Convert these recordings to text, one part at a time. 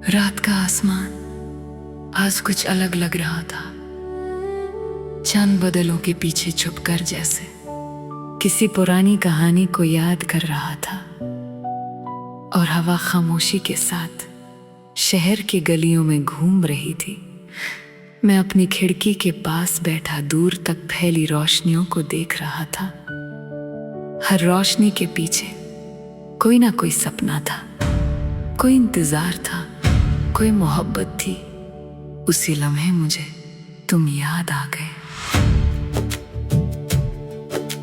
रात का आसमान आज कुछ अलग लग रहा था। चांद बादलों के पीछे छुपकर जैसे किसी पुरानी कहानी को याद कर रहा था, और हवा खामोशी के साथ शहर की गलियों में घूम रही थी। मैं अपनी खिड़की के पास बैठा दूर तक फैली रोशनियों को देख रहा था। हर रोशनी के पीछे कोई ना कोई सपना था, कोई इंतजार था, कोई मोहब्बत थी। उसी लम्हे मुझे तुम याद आ गए।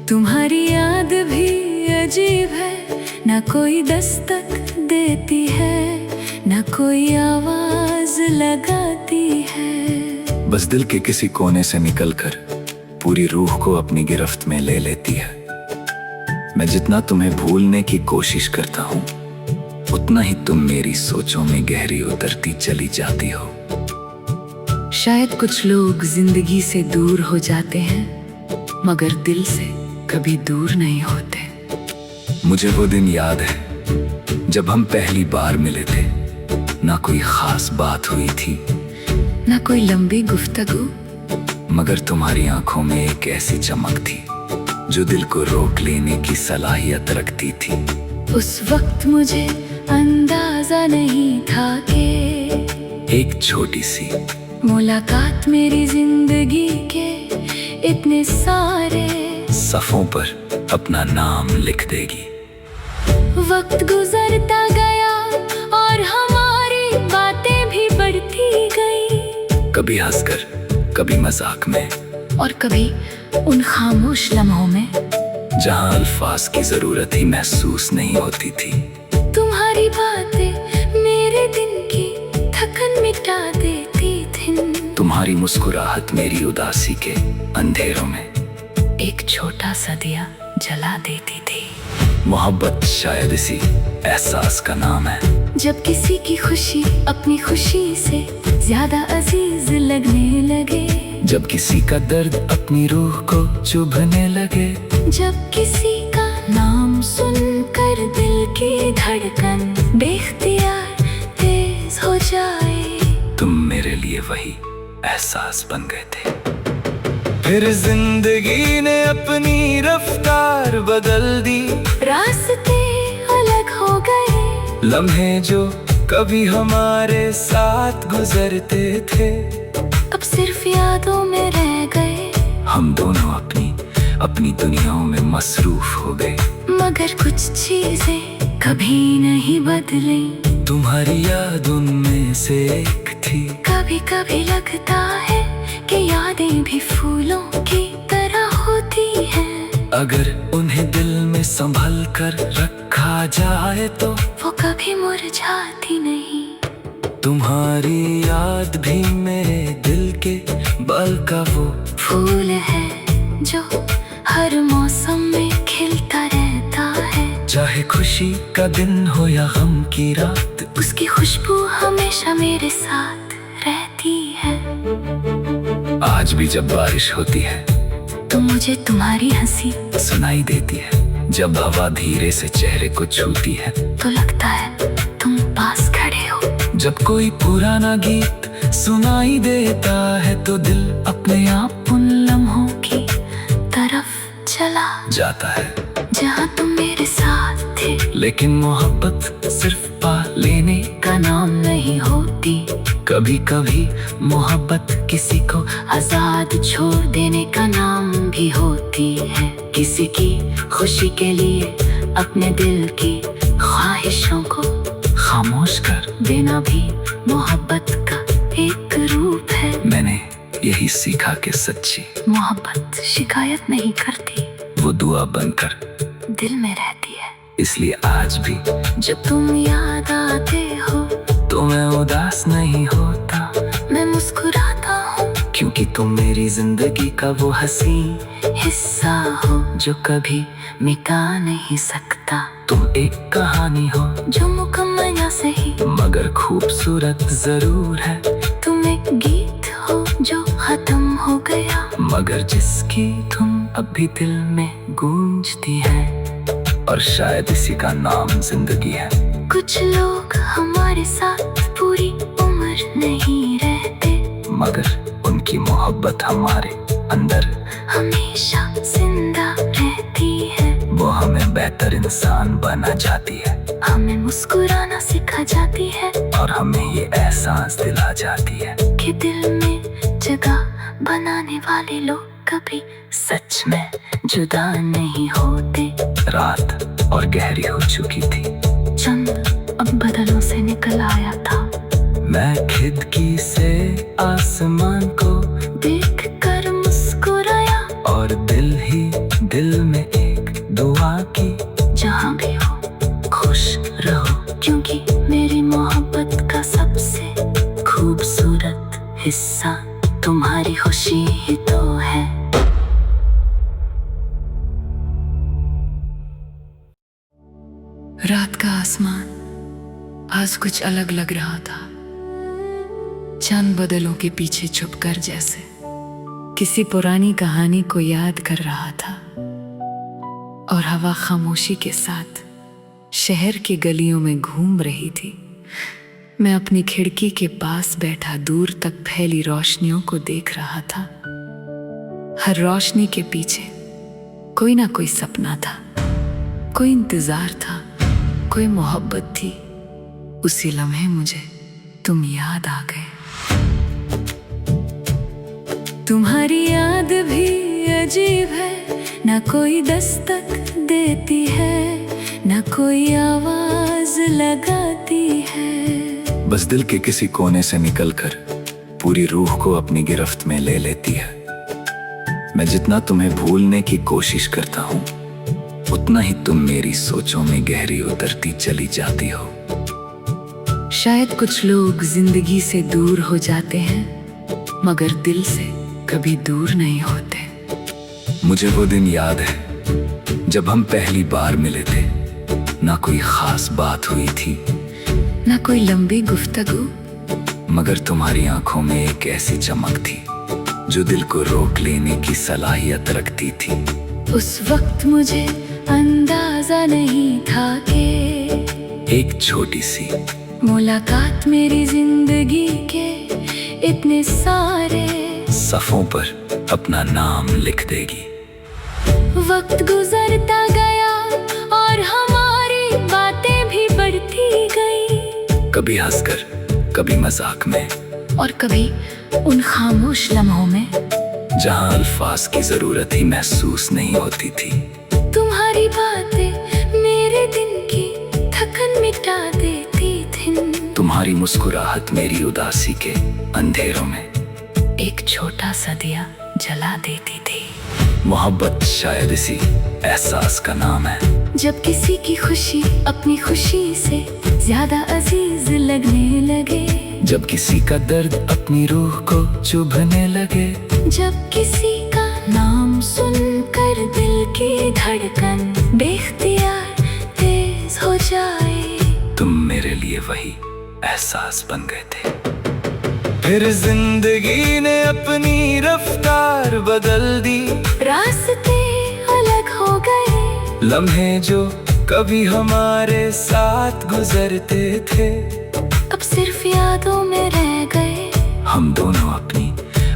तुम्हारी याद भी अजीब है, ना कोई दस्तक देती है, ना कोई आवाज लगाती है। बस दिल के किसी कोने से निकलकर पूरी रूह को अपनी गिरफ्त में ले लेती है। मैं जितना तुम्हें भूलने की कोशिश करता हूँ, उतना ही तुम मेरी सोचों में गहरी उतरती चली जाती हो। शायद कुछ लोग जिंदगी से दूर हो जाते हैं, मगर दिल से कभी दूर नहीं होते। मुझे वो दिन याद है जब हम पहली बार मिले थे। ना कोई खास बात हुई थी, ना कोई लंबी गुफ्तगू, मगर तुम्हारी आंखों में एक ऐसी चमक थी जो दिल को रोक लेने की सलाहियत रखती थी। उस वक्त मुझे अंदाजा नहीं था कि एक छोटी सी मुलाकात मेरी जिंदगी के इतने सारे सफ़ों पर अपना नाम लिख देगी। वक्त गुजरता गया और हमारी बातें भी बढ़ती गई, कभी हंसकर, कभी मजाक में, और कभी उन खामोश लम्हों में जहां अल्फाज की जरूरत ही महसूस नहीं होती थी। तुम्हारी बातें मेरे दिन की थकन मिटा देती थी। तुम्हारी मुस्कुराहट मेरी उदासी के अंधेरों में एक छोटा सा दिया जला देती थी। मोहब्बत शायद इसी एहसास का नाम है, जब किसी की खुशी अपनी खुशी से ज्यादा अजीज लगने लगे, जब किसी का दर्द अपनी रूह को चुभने लगे, जब किसी का नाम सुनकर दिल की धड़कन बेख्तियार तेज हो जाए। तुम मेरे लिए वही एहसास बन गए थे। फिर जिंदगी ने अपनी रफ्तार बदल दी, रास्ते अलग हो गए, लम्हे जो कभी हमारे साथ गुजरते थे अब सिर्फ यादों में रह गए। हम दोनों अपनी दुनियाओं में मसरूफ हो गए, मगर कुछ चीजें कभी नहीं बदली। तुम्हारी याद उनमें से एक थी। कभी कभी लगता है कि यादें भी फूलों की तरह होती हैं, अगर उन्हें दिल में संभल कर रखा जाए तो वो कभी मुरझाती नहीं। तुम्हारी याद भी मेरे दिल के बल का वो फूल है जो हर मौसम में खिलता रहता है। चाहे खुशी का दिन हो या गम की रात, उसकी खुशबू हमेशा मेरे साथ रहती है। आज भी जब बारिश होती है तो मुझे तुम्हारी हंसी सुनाई देती है। जब हवा धीरे से चेहरे को छूती है तो लगता है तुम पास खड़े हो। जब कोई पुराना गीत सुनाई देता है तो दिल अपने आप उन लम्हों की तरफ चला जाता है जहाँ तुम मेरे साथ थे। लेकिन मोहब्बत सिर्फ पा लेने का नाम नहीं होती, कभी कभी मोहब्बत किसी को आजाद छोड़ देने का नाम भी होती है। किसी की खुशी के लिए अपने दिल की ख्वाहिशों को खामोश कर देना भी मोहब्बत का एक रूप है। मैंने यही सीखा कि सच्ची मोहब्बत शिकायत नहीं करती, वो दुआ बनकर दिल में रहती है। इसलिए आज भी जब तुम याद आते हो तो मैं उदास नहीं होता, मैं मुस्कुराता हूँ, क्योंकि तुम मेरी जिंदगी का वो हसीन हिस्सा हो जो कभी मिटा नहीं सकता। तुम एक कहानी हो जो मुकम्मल ना सही मगर खूबसूरत जरूर है। तुम एक गीत हो जो खत्म हो गया, मगर जिसकी धुन अभी दिल में गूंजती है, और शायद इसी का नाम जिंदगी है। कुछ लोग हमारे साथ पूरी मगर उनकी मोहब्बत हमारे अंदर हमेशा जिंदा रहती है। वो हमें बेहतर इंसान बना जाती है, हमें मुस्कुराना सिखा जाती है और हमें ये एहसास दिला जाती है कि दिल में जगह बनाने वाले लोग कभी सच में जुदा नहीं होते। रात और गहरी हो चुकी थी, चंद अब बदलों से निकल आया था। मैं खिड़की से आसमान को देख कर मुस्कुराया और दिल ही दिल में एक दुआ की, जहाँ भी हो खुश रहो, क्योंकि मेरी मोहब्बत का सबसे खूबसूरत हिस्सा तुम्हारी खुशी ही तो है। रात का आसमान आज कुछ अलग लग रहा था। चांद बदलों के पीछे छुपकर जैसे किसी पुरानी कहानी को याद कर रहा था, और हवा खामोशी के साथ शहर की गलियों में घूम रही थी। मैं अपनी खिड़की के पास बैठा दूर तक फैली रोशनियों को देख रहा था। हर रोशनी के पीछे कोई ना कोई सपना था, कोई इंतजार था, कोई मोहब्बत थी। उसी लम्हे मुझे तुम याद आ गए। तुम्हारी याद भी अजीब है, ना कोई दस्तक देती है, ना कोई आवाज लगाती है। बस दिल के किसी कोने से निकलकर पूरी रूह को अपनी गिरफ्त में ले लेती है। मैं जितना तुम्हें भूलने की कोशिश करता हूँ, उतना ही तुम मेरी सोचों में गहरी उतरती चली जाती हो। शायद कुछ लोग जिंदगी से दूर हो जाते हैं, मगर दिल से कभी दूर नहीं होते। मुझे वो दिन याद है जब हम पहली बार मिले थे। ना कोई खास बात हुई थी, ना कोई लंबी गुफ्तगू, मगर तुम्हारी आंखों में एक ऐसी चमक थी जो दिल को रोक लेने की सलाहियत रखती थी। उस वक्त मुझे अंदाजा नहीं था कि एक छोटी सी मुलाकात मेरी जिंदगी के इतने सारे सफ़ों पर अपना नाम लिख देगी। वक्त गुजरता गया और हमारी बातें भी बढ़ती गई, कभी हंसकर, कभी मजाक में, और कभी उन खामोश लम्हों में जहां अल्फाज की जरूरत ही महसूस नहीं होती थी। तुम्हारी बातें मेरे दिन की थकन मिटा देती थी। तुम्हारी मुस्कुराहट मेरी उदासी के अंधेरों में एक छोटा सा दिया जला देती थी। मोहब्बत शायद इसी एहसास का नाम है, जब किसी की खुशी अपनी खुशी से ज्यादा अजीज लगने लगे, जब किसी का दर्द अपनी रूह को चुभने लगे, जब किसी का नाम सुनकर दिल की धड़कन बेख्तियार तेज हो जाए। तुम मेरे लिए वही एहसास बन गए थे। फिर जिंदगी ने अपनी रफ्तार बदल दी, रास्ते अलग हो गए, लम्हे जो कभी हमारे साथ गुजरते थे अब सिर्फ यादों में रह गए। हम दोनों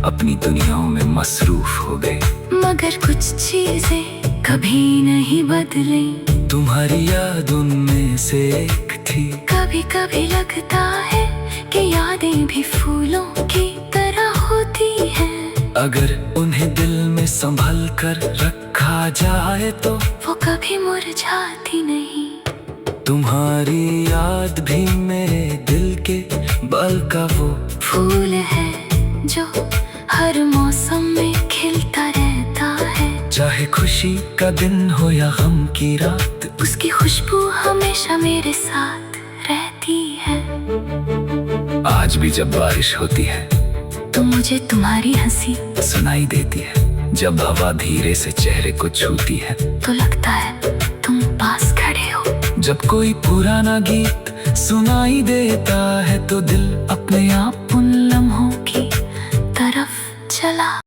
अपनी दुनियाओं में मसरूफ हो गए, मगर कुछ चीजें कभी नहीं बदली। तुम्हारी याद उनमें से एक थी। कभी कभी लगता है कि यादें भी फूलों की तरह होती हैं, अगर उन्हें दिल में संभल कर रखा जाए तो वो कभी मुरझाती नहीं। तुम्हारी याद भी मेरे दिल के बल का वो फूल है जो हर मौसम में खिलता रहता है, चाहे खुशी का दिन हो या गम की रात, उसकी खुशबू हमेशा मेरे साथ रहती है। आज भी जब बारिश होती है तो मुझे तुम्हारी हंसी सुनाई देती है, जब हवा धीरे से चेहरे को छूती है तो लगता है तुम पास खड़े हो, जब कोई पुराना गीत सुनाई देता है तो दिल अपने आप उन लम्हों की तरफ चला